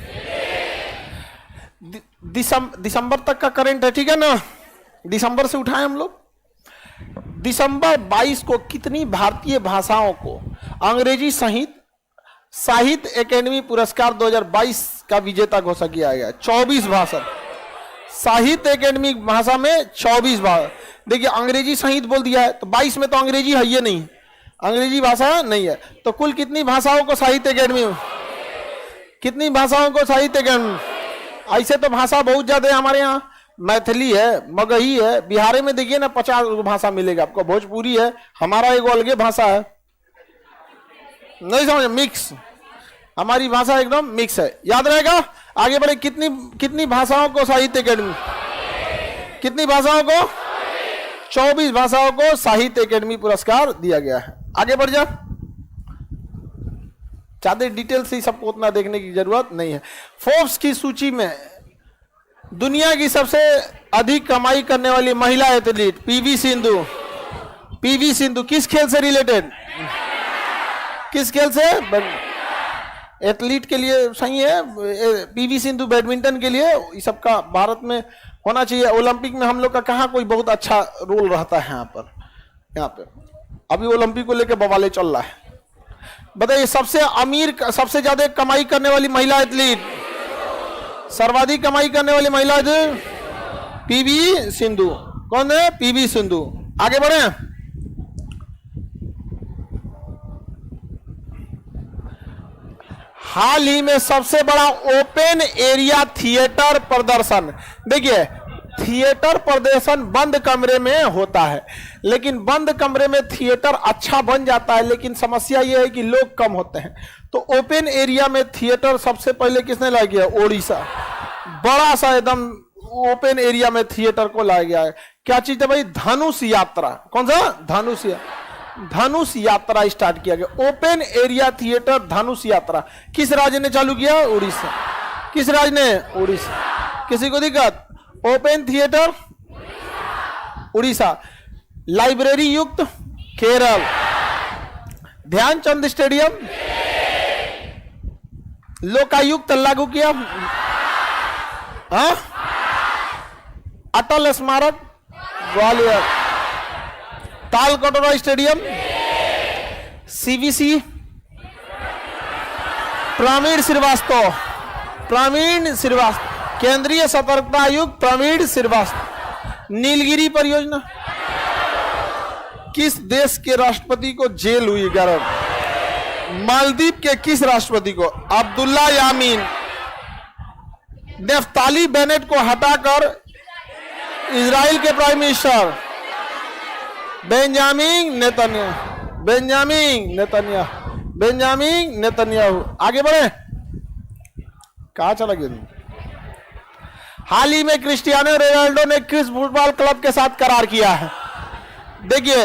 दिसंबर तक का करंट है, ठीक है ना? दिसंबर से उठाएं हम लोग। दिसंबर 22 को कितनी भारतीय भाषाओं को अंग्रेजी सहित साहित्य अकेडमी पुरस्कार 2022 का विजेता घोषित किया गया? 24 भाषा, साहित्य अकेडमी भाषा में 24 भाषा। देखिए अंग्रेजी सहित बोल दिया है, तो 22 में तो अंग्रेजी है ये नहीं, अंग्रेजी भाषा नहीं है। तो कुल कितनी भाषाओं को साहित्य अकेडमी, कितनी भाषाओं को साहित्य अकेडमी? ऐसे तो भाषा बहुत ज्यादा है हमारे यहाँ। मैथिली है, मगही है, बिहार में देखिए ना 50 भाषा मिलेगा आपको। भोजपुरी है, हमारा एक अलग भाषा है, नहीं समझ, मिक्स, हमारी भाषा एकदम मिक्स है। याद रहेगा। आगे बढ़े। कितनी कितनी भाषाओं को साहित्य अकेडमी, कितनी भाषाओं को? 24 भाषाओं को साहित्य अकेडमी पुरस्कार दिया गया है। आगे बढ़ जा। ज्यादा डिटेल से सबको उतना देखने की जरूरत नहीं है। फोर्ब्स की सूची में दुनिया की सबसे अधिक कमाई करने वाली महिला athlete PV Sindhu. PV Sindhu किस खेल से रिलेटेड? किस खेल से? एथलीट के लिए सही है। पीवी सिंधु बैडमिंटन के लिए। इस सब का भारत में होना चाहिए। ओलंपिक में हम लोग का कहाँ कोई बहुत अच्छा रोल रहता है यहाँ पर। यहाँ पे अभी ओलंपिक को लेकर बवाले चल रहा है। बताइए सबसे अमीर, सबसे ज्यादा कमाई करने वाली महिला एथलीट, सर्वाधिक कमाई करने वाली महिला पीवी सिंधु। कौन है? पीवी सिंधु। आगे बढ़े। हाल ही में सबसे बड़ा ओपन एरिया थिएटर प्रदर्शन। देखिए थिएटर प्रदर्शन बंद कमरे में होता है, लेकिन बंद कमरे में थिएटर अच्छा बन जाता है, लेकिन समस्या यह है कि लोग कम होते हैं। तो ओपन एरिया में थिएटर सबसे पहले किसने लाया गया? ओडिशा। बड़ा सा एकदम ओपन एरिया में थिएटर को लाया गया है। क्या चीज है भाई? धनुष यात्रा। कौन सा? धनुष यात्रा स्टार्ट किया गया। ओपन एरिया थिएटर धनुष यात्रा किस राज्य ने चालू किया? उड़ीसा। किस राज्य ने? उड़ीसा। किसी को दिक्कत? Open theatre Orissa. लाइब्रेरी युक्त केरल। ध्यानचंद स्टेडियम लोकायुक्त लागू किया। हाँ? अटल स्मारक ग्वालियर। Talkatora stadium CVC Praveen Srivastava. केंद्रीय सतर्कता आयुक्त प्रवीण श्रीवास्तव। नीलगिरी परियोजना किस देश के राष्ट्रपति को जेल हुई? मालदीव के किस राष्ट्रपति को? अब्दुल्ला यामीन। नेफ्ताली बेनेट को हटाकर इजराइल के प्राइम मिनिस्टर बेंजामिन नेतन्याहू। आगे बढ़े। कहां चला गया? हाल ही में क्रिस्टियानो रोनाल्डो ने किस फुटबॉल क्लब के साथ करार किया है? देखिए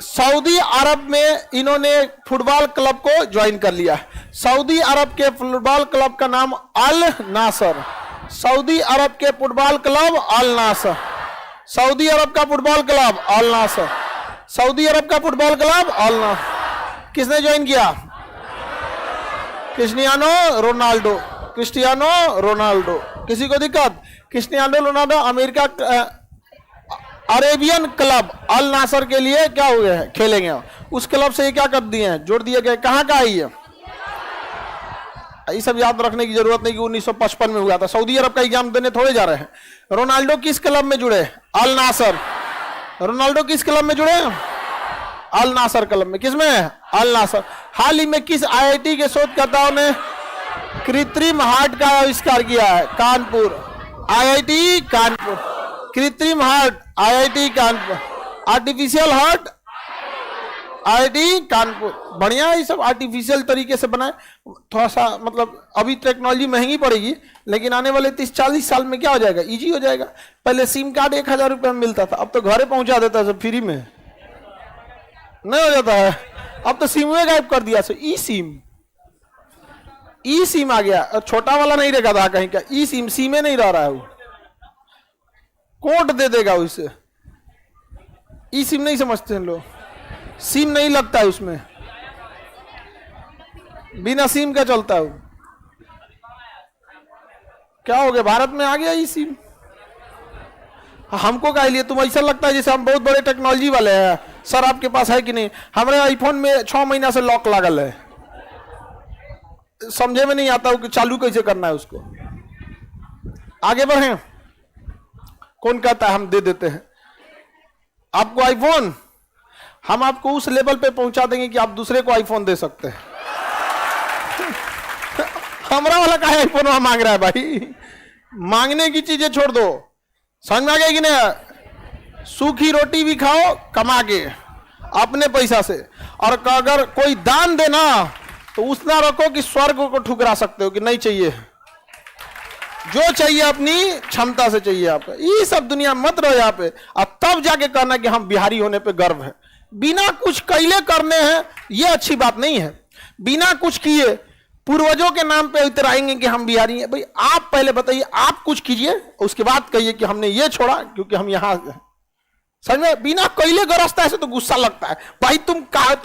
सऊदी अरब में इन्होंने फुटबॉल क्लब को ज्वाइन कर लिया। सऊदी अरब के फुटबॉल क्लब का नाम अल नासर। सऊदी अरब के football club Al Nassr. Saudi Arab का football club Al Nassr. Saudi Arab का फुटबॉल क्लब अल नासर किसने ज्वाइन किया? Cristiano Ronaldo. किसी को दिक्कत? Cristiano Ronaldo America Arabian club Al Nassr के लिए क्या हुए हैं? खेलेंगे। उस क्लब से ये क्या कर दिए हैं? जोड़ दिए गए। कहां का है ये? सब याद रखने की जरूरत नहीं कि 1955 में हुआ था। सऊदी अरब का एग्जाम देने थोड़े जा रहे हैं। रोनाल्डो किस क्लब में जुड़े? अल नासर। रोनाल्डो किस क्लब में जुड़े? अल नासर कलम में। किसमें? अल नासर। हाल ही में किस आईआईटी के शोधकर्ताओं ने कृत्रिम हार्ट का आविष्कार किया है? कानपुर, आईआईटी कानपुर। कृत्रिम heart, IIT Kanpur. Artificial heart, IIT Kanpur. बढ़िया है, ये सब आर्टिफिशियल तरीके से बनाए। थोड़ा सा मतलब अभी टेक्नोलॉजी महंगी पड़ेगी, लेकिन आने वाले 30-40 साल में क्या हो जाएगा? इजी हो जाएगा। पहले सिम कार्ड 1000 रुपये में मिलता था, अब तो घरे पहुंचा देता है सब फ्री में, नहीं हो जाता है? अब तो सिम में गायब कर दिया। ई सिम, ई सिम आ गया। और छोटा वाला नहीं रहेगा था कहीं का, ई सिम, सिम नहीं रह रहा है, वो कोड दे देगा उसे। ई सिम नहीं समझते हैं लोग, सिम नहीं लगता है उसमें, बिना सिम का चलता है। क्या हो गया? भारत में आ गया ई सिम। हमको कह लिए तुम ऐसा लगता है जैसे हम बहुत बड़े टेक्नोलॉजी वाले हैं। सर आपके पास है कि नहीं? हमारे आईफोन में 6 महीना से लॉक लागल है, समझे में नहीं आता कि चालू कैसे करना है उसको। आगे बढ़े। कौन कहता है हम दे देते हैं आपको आईफोन? हम आपको उस लेवल पे पहुंचा देंगे कि आप दूसरे को आईफोन दे सकते हैं। हमारा वाला का आईफोन वहां मांग रहा है भाई? मांगने की चीजें छोड़ दो, समझ में आ गया कि नहीं? सूखी रोटी भी खाओ कमा के अपने पैसा से, और अगर कोई दान देना तो उतना रखो कि स्वर्ग को ठुकरा सकते हो कि नहीं चाहिए। जो चाहिए अपनी क्षमता से चाहिए आपको। ये सब दुनिया मत रहो यहाँ पे, और तब जाके कहना कि हम बिहारी होने पे गर्व है। बिना कुछ कैले करने हैं ये अच्छी बात नहीं है। बिना कुछ किए पूर्वजों के नाम पे उतराएंगे कि हम बिहारी हैं। भाई आप पहले बताइए, आप कुछ कीजिए, उसके बाद कहिए कि हमने ये छोड़ा क्योंकि हम यहां। समझ में? बिना कैले गरजता है तो गुस्सा लगता है। भाई तुम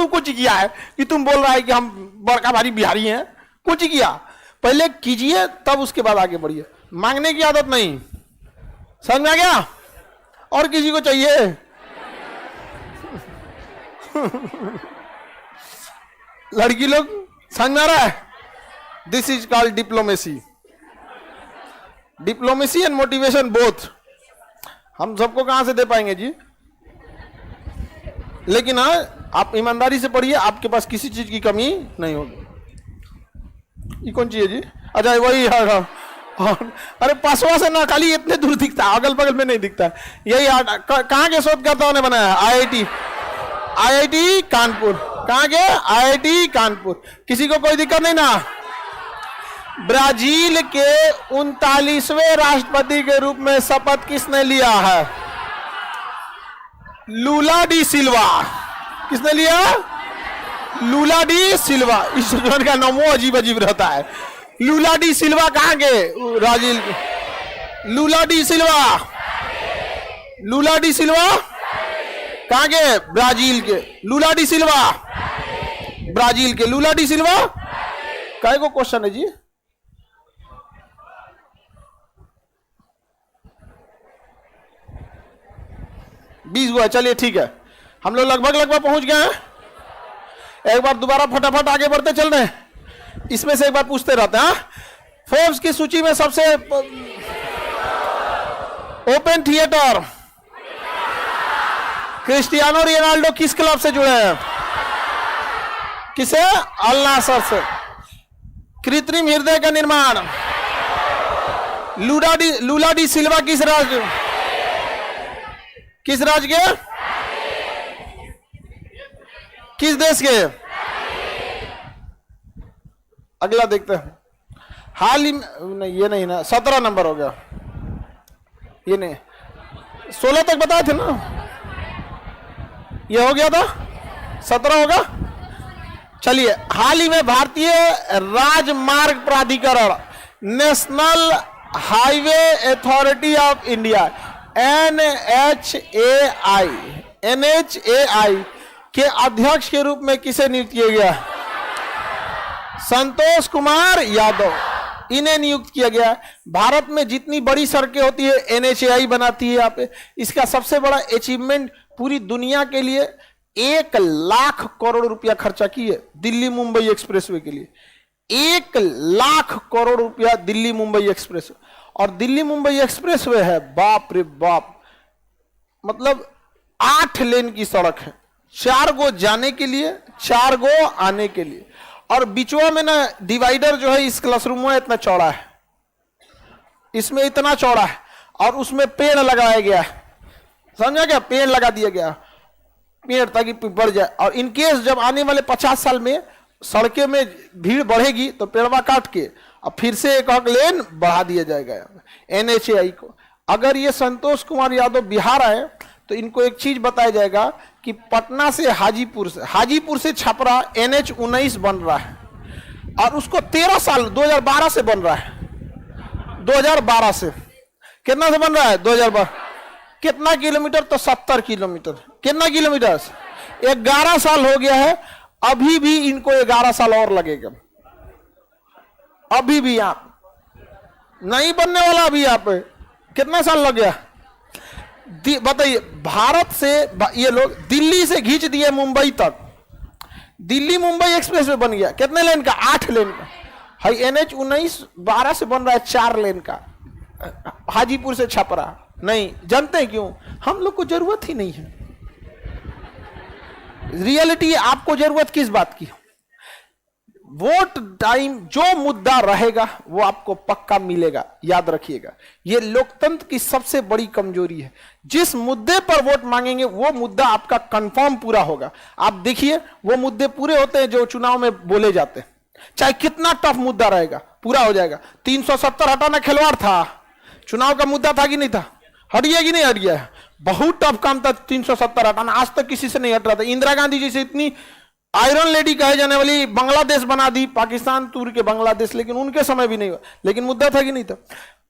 कुछ किया है कि तुम बोल रहा है कि हम बड़का भारी बिहारी हैं? कुछ किया? पहले कीजिए तब उसके बाद आगे बढ़िए। मांगने की आदत नहीं। समझ में आ गया? और किसी को चाहिए? लड़की लोग समझ में आ रहा है? This is called diplomacy. Diplomacy and motivation both. हम सबको कहां से दे पाएंगे जी? लेकिन हाँ, आप ईमानदारी से पढ़िए, आपके पास किसी चीज की कमी नहीं होगी। ये कौन चीज है जी? अच्छा वही है। अरे पासवा से ना खाली इतने दूर दिखता है, अगल बगल में नहीं दिखता है। यही कहां के शोधकर्ताओं ने बनाया? IIT, IIT Kanpur. कहां के? आईआईटी कानपुर। किसी को कोई दिक्कत नहीं ना? ब्राजील के 39वें राष्ट्रपति के रूप में शपथ किसने लिया है? लूला डी सिल्वा। किसने लिया? लूला डी सिल्वा। इस का नाम अजीब अजीब रहता है। लूला डी सिल्वा कहां के? ब्राजील के। लूला डी सिल्वा, लूला डी सिल्वा कहां के? ब्राजील के। लूला डी सिल्वा ब्राजील के। लूला डी सिल्वा काय को क्वेश्चन है जी? बीस हुआ। चलिए ठीक है, हम लोग लगभग पहुंच गए हैं। एक बार दोबारा फटाफट आगे बढ़ते चल रहे हैं। इसमें से एक बार पूछते रहते हैं। फोर्ब्स की सूची में सबसे ओपन थिएटर क्रिस्टियानो रोनाल्डो किस क्लब से जुड़े हैं? किसे? अल नासर से। कृत्रिम हृदय का निर्माण लूला डी सिल्वा किस राज्य के? किस देश के? अगला देखते हैं। हाल ही में नहीं, ये नहीं ना, 17 नंबर हो गया। ये नहीं, 16 तक बताए थे ना, ये हो गया था, 17 होगा। चलिए, हाल ही में भारतीय राजमार्ग प्राधिकरण, national highway authority of India, NHAI के अध्यक्ष के रूप में किसे नियुक्त किया गया? संतोष कुमार यादव। इन्हें नियुक्त किया गया। भारत में जितनी बड़ी सड़कें होती है NHAI बनाती है। यहाँ पे इसका सबसे बड़ा अचीवमेंट पूरी दुनिया के लिए 1 लाख करोड़ रुपया खर्चा किए दिल्ली मुंबई एक्सप्रेसवे के लिए। 1 लाख करोड़ रुपया दिल्ली मुंबई एक्सप्रेस। और दिल्ली मुंबई एक्सप्रेसवे है, बाप रे बाप, मतलब 8 लेन की सड़क है। 4 गो जाने के लिए, 4 गो आने के लिए। और बीचवा में ना डिवाइडर जो है इस क्लासरूम में इतना चौड़ा है, इसमें इतना चौड़ा है, और उसमें पेड़ लगाया गया है, समझा क्या? पेड़ लगा दिया गया पेड़, ताकि बढ़ जाए। और इनकेस जब आने वाले 50 साल में सड़कें में भीड़ बढ़ेगी तो पेड़वा काट के अब फिर से एक और लेन बढ़ा दिया जाएगा NHAI को। अगर ये संतोष कुमार यादव बिहार आए तो इनको एक चीज बताया जाएगा कि पटना से हाजीपुर से छपरा NH19 बन रहा है, और उसको 13 साल 2012 से बन रहा है। 2012 से कितना से बन रहा है? 2012। कितना किलोमीटर? तो 70 किलोमीटर। कितना किलोमीटर? 11 साल हो गया है, अभी भी इनको 11 साल और लगेगा। अभी भी आप नहीं बनने वाला। अभी आप कितना साल लग गया बताइए? भारत से ये लोग दिल्ली से खींच दिए मुंबई तक, दिल्ली मुंबई एक्सप्रेस वे बन गया। कितने लेन का? 8 लेन का। हाई NH19 12 से बन रहा है 4 लेन का, हाजीपुर से छपरा। नहीं जानते हैं क्यों? हम लोग को जरूरत ही नहीं है। रियलिटी आपको जरूरत किस बात की? वोट टाइम जो मुद्दा रहेगा वो आपको पक्का मिलेगा, याद रखिएगा। ये लोकतंत्र की सबसे बड़ी कमजोरी है। जिस मुद्दे पर वोट मांगेंगे वो मुद्दा आपका कंफर्म पूरा होगा। आप देखिए वो मुद्दे पूरे होते हैं जो चुनाव में बोले जाते हैं, चाहे कितना टफ मुद्दा रहेगा पूरा हो जाएगा। 370 हटाना खिलवाड़ था, चुनाव का मुद्दा था कि नहीं था? हट गया कि नहीं हट गया? बहुत टफ काम था 370 हटाना, आज तक किसी से नहीं हट रहा था। इंदिरा गांधी जैसे इतनी आयरन लेडी कहे जाने वाली बांग्लादेश बना दी, पाकिस्तान तूर के बांग्लादेश, लेकिन उनके समय भी नहीं हुआ। लेकिन मुद्दा था कि नहीं था?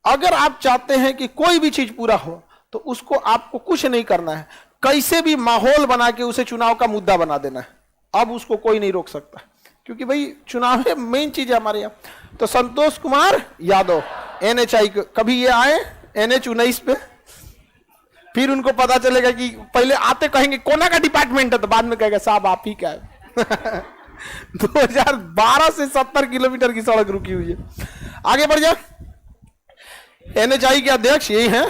अगर आप चाहते हैं कि कोई भी चीज पूरा हो तो उसको आपको कुछ नहीं करना है, कैसे भी माहौल बना के उसे चुनाव का मुद्दा बना देना है। अब उसको कोई नहीं रोक सकता, क्योंकि भाई चुनाव में मेन चीज है हमारे यहाँ। तो संतोष कुमार यादव NHI कभी ये आए NH19 पे, फिर उनको पता चलेगा कि पहले आते कहेंगे कोना का डिपार्टमेंट है, तो बाद में कहेगा साहब आप ही का है। 2012 से 70 किलोमीटर की सड़क रुकी हुई है। आगे बढ़ जा। NHI के अध्यक्ष यही हैं।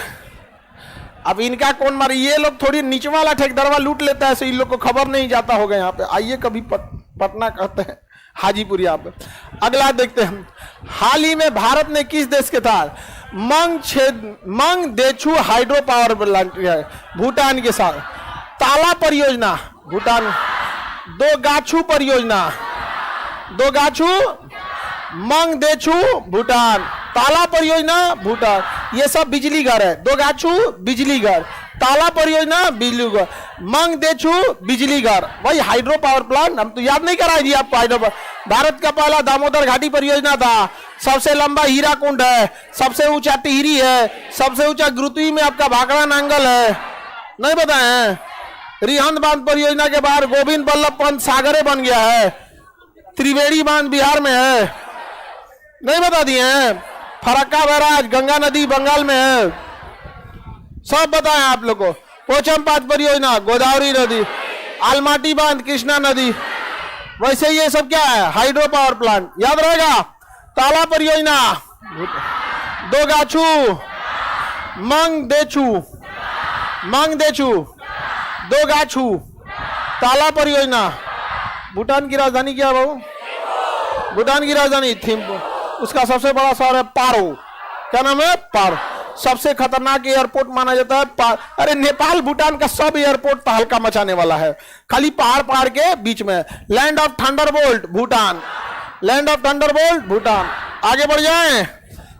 अब इनका कौन मारे? ये लोग थोड़ी नीचे वाला ठेकेदारवा लूट लेता है, सो इन लोग को खबर नहीं जाता होगा यहाँ पे। आइए कभी पटना कहते हैं हाजीपुर यहाँ पे। अगला देखते हैं। हाल ही में भारत ने किस देश के साथ Mangdechhu hydro power plant Bhutan के साथ ताला परियोजना, भूटान दोगाछू परियोजना, दोगाछू मंगदेछू भूटान, ताला परियोजना भूटान, ये सब बिजली घर है। दोगाछू बिजली घर, ताला परियोजना बिजली घर, मंगदेछू बिजली घर, वही हाइड्रो पावर प्लांट। हम तो याद नहीं कराए जी आपको हाइड्रो। भारत का पहला दामोदर घाटी परियोजना था, सबसे लंबा हीरा कुंड है, सबसे ऊंचा टिहरी है, सबसे ऊंचा गुरुत्वी में आपका भाखड़ा नांगल है, नहीं बताए? रिहंद बांध परियोजना के बाहर गोविंद बल्लभ पंत सागरे बन गया है, त्रिवेणी बांध बिहार में है, नहीं बता दिए हैं? फरक्का बैराज गंगा नदी बंगाल में है, सब बताएं आप लोग को। पोचमपात परियोजना गोदावरी नदी, आलमाटी बांध कृष्णा नदी। वैसे ये सब क्या है? हाइड्रो पावर प्लांट, याद रहेगा। ताला परियोजना दोगाछू मंगदेछू, मंगदेछू दोगाछू ताला परियोजना। भूटान की राजधानी क्या है बाबू? भूटान की राजधानी थिम्पू। उसका सबसे बड़ा शहर है पारो। क्या नाम है? पारो। सबसे खतरनाक एयरपोर्ट माना जाता है अरे नेपाल भूटान का सब एयरपोर्ट तहलका मचाने वाला है, खाली पहाड़ के बीच में। Land of Thunderbolt Bhutan, land of Thunderbolt Bhutan. आगे बढ़ जाएं,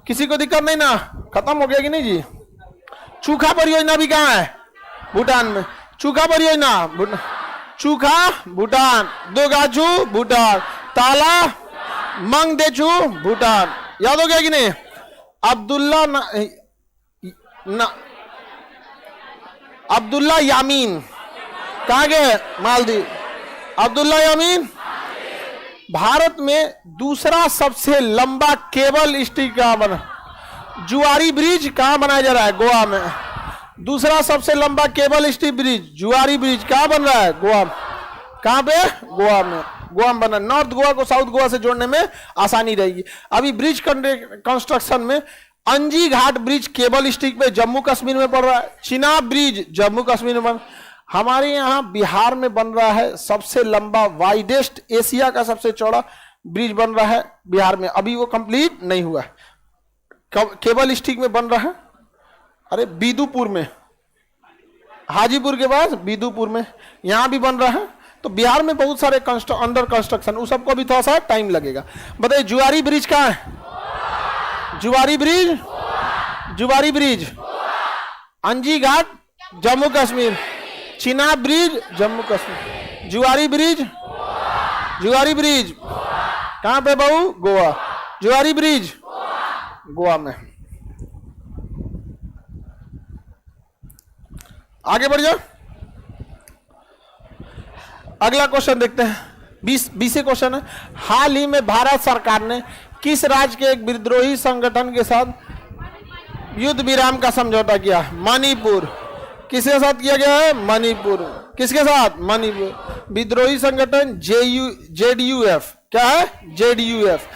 किसी को दिक्कत नहीं ना? खत्म हो गया कि नहीं जी? चूखा परियोजना भी कहाँ है? भूटान में। चूखा परियोजना चूखा भूटान, दोगाछू भूटान, ताला मंगदेछू भूटान। याद हो गया कि नहीं? अब्दुल्ला यामीन कहाँ गए? मालदीव। अब्दुल्ला यामीन भारत में दूसरा सबसे लंबा केबल स्टिक कहाँ बना? जुआरी ब्रिज कहाँ बनाया जा रहा है? गोवा में। दूसरा सबसे लंबा केबल स्टिक ब्रिज जुआरी ब्रिज कहाँ बन रहा है? गोवा। कहाँ पे? गोवा में। गोवा में बना। नॉर्थ गोवा को साउथ गोवा से जोड़ने में आसानी रहेगी। अभी ब्रिज कंस्ट्रक्शन में अंजी घाट ब्रिज केबल स्टिक पे जम्मू कश्मीर में पड़ रहा है। चिनाब ब्रिज जम्मू कश्मीर में, हमारे यहाँ बिहार में बन रहा है सबसे लंबा वाइडेस्ट, एशिया का सबसे चौड़ा ब्रिज बन रहा है बिहार में, अभी वो कंप्लीट नहीं हुआ है। केबल स्टिक में बन रहा है, अरे बिदुपुर में, हाजीपुर के पास बिदुपुर में, यहां भी बन रहा है। तो बिहार में बहुत सारे अंडर कंस्ट्रक्शन, उस सबको भी थोड़ा सा टाइम लगेगा। बताइए जुआरी ब्रिज कहाँ है? जुआरी ब्रिज, जुआरी ब्रिज अंजी घाट जम्मू कश्मीर, चिनाब ब्रिज जम्मू कश्मीर, जुआरी ब्रिज, जुआरी ब्रिज कहां पे बहू? गोवा। जुआरी ब्रिज गोवा में। आगे बढ़ जाओ, अगला क्वेश्चन देखते हैं। 20 क्वेश्चन है। हाल ही में भारत सरकार ने किस राज्य के एक विद्रोही संगठन के साथ युद्ध विराम का समझौता किया? मणिपुर। किसके साथ किया गया है? मणिपुर। किसके साथ? मणिपुर। विद्रोही संगठन जेडीयूएफ। क्या है? जेडीयूएफ।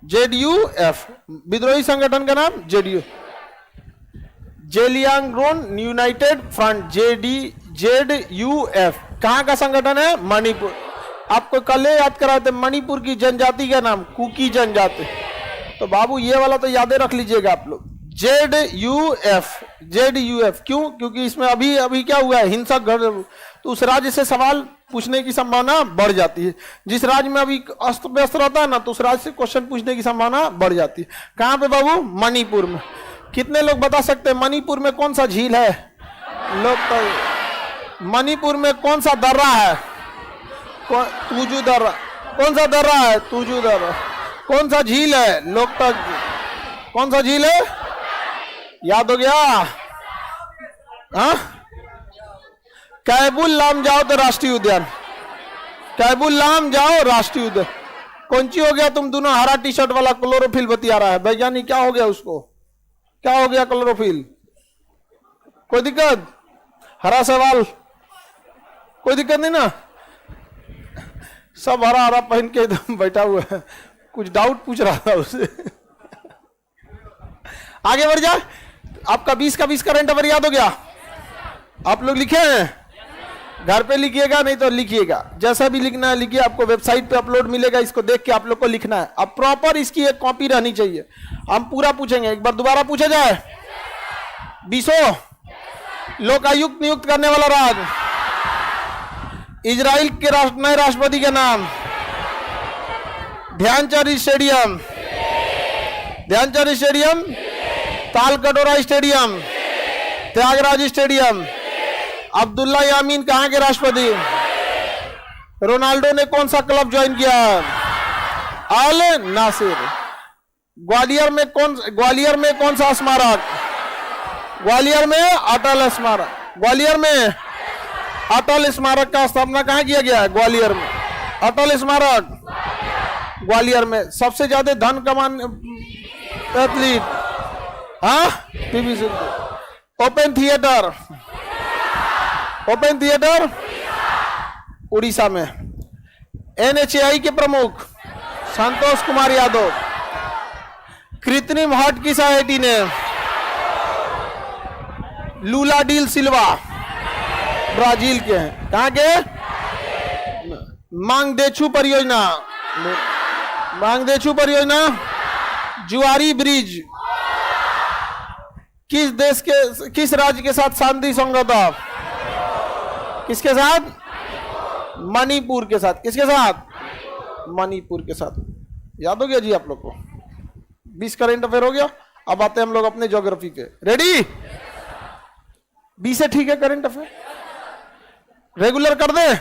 जेडीयूएफ विद्रोही संगठन का नाम जेडीयू, जेलियांगरोन यूनाइटेड फ्रंट, जेडयूएफ। कहां का संगठन है? मणिपुर। आपको कल याद कराए थे मणिपुर की जनजाति का नाम कुकी जनजाति, तो बाबू ये वाला तो यादें रख लीजिएगा आप लोग। जेडयूएफ, जेडयूएफ क्यों? क्योंकि इसमें अभी क्या हुआ है? हिंसक, तो उस राज्य से सवाल पूछने की संभावना बढ़ जाती है। जिस राज्य में अभी अस्त व्यस्त रहता है ना, तो उस राज्य से क्वेश्चन पूछने की संभावना बढ़ जाती है। कहां पे बाबू? मणिपुर में। कितने लोग बता सकते हैं मणिपुर में कौन सा झील है? लोग तो मणिपुर में कौन सा दर्रा है? तुजू दर्रा। कौन सा दर्रा है? तुजू दर्रा। कौन सा झील है? लोकतक। कौन सा झील है? याद हो गया? हाँ, कैबुल लामजाओ तो राष्ट्रीय उद्यान, कैबुल लामजाओ राष्ट्रीय उद्यान। कौन सी हो गया? तुम दोनों हरा टी शर्ट वाला क्लोरोफिल बतिया रहा है वैज्ञानिक, क्या हो गया उसको? क्या हो गया क्लोरोफिल? कोई दिक्कत? हरा सवाल, कोई दिक्कत नहीं ना? सब हरा हरा पहन के एकदम बैठा हुआ है, कुछ डाउट पूछ रहा था उससे। आगे बढ़ जा। आपका 20 का 20 करंट अफेयर याद हो गया? आप लोग लिखे हैं? घर पे लिखिएगा, नहीं तो लिखिएगा, जैसा भी लिखना है लिखिए। आपको वेबसाइट पे अपलोड मिलेगा, इसको देख के आप लोग को लिखना है। अब प्रॉपर इसकी एक कॉपी रहनी चाहिए। हम पूरा पूछेंगे, एक बार दोबारा पूछा जाए। 20 लोकायुक्त नियुक्त करने वाला राज्य? इजराइल के नए राष्ट्रपति का नाम? Dhyanchand stadium, Dhyanchand stadium, Talkatora stadium, Tyagaraj stadium. Abdulla Yameen कहां के राष्ट्रपति? रोनाल्डो ने कौन सा क्लब ज्वाइन किया? अल नासिर। ग्वालियर में कौन सा स्मारक? ग्वालियर में अटल स्मारक। ग्वालियर में अटल स्मारक का स्थापना कहां किया गया है? ग्वालियर में। अटल स्मारक ग्वालियर में। सबसे ज्यादा धन कमाने एथलीट? हाँ, PV Sindhu. Open theatre, open theatre Orissa में। एनएचएआई के प्रमुख? संतोष कुमार यादव। कृत्रिम हार्ट की सोसाइटी ने? लूला डील सिल्वा, ब्राजील के हैं। कहां के? मांगदेछू परियोजना, मांगदेछू परियोजना। जुआरी ब्रिज किस देश के, किस राज्य के साथ शांति समझौता? किसके साथ? मणिपुर के साथ। किसके साथ? मणिपुर के साथ। याद हो गया जी आप लोग को? 20 करंट अफेयर हो गया। अब आते हैं हम लोग अपने ज्योग्राफी पे। रेडी? 20 से ठीक है करंट अफेयर, रेगुलर कर दें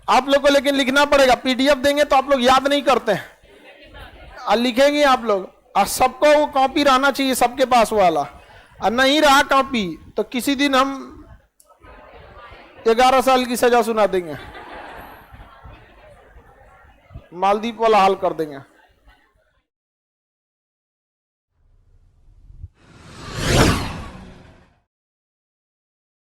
आप लोग को, लेकिन लिखना पड़ेगा। पीडीएफ देंगे तो आप लोग याद नहीं करते हैं, लिखेंगे आप लोग। और सबको वो कॉपी रहना चाहिए सबके पास वाला, और नहीं रहा कॉपी तो किसी दिन हम 11 साल की सजा सुना देंगे, मालदीव वाला हाल कर देंगे।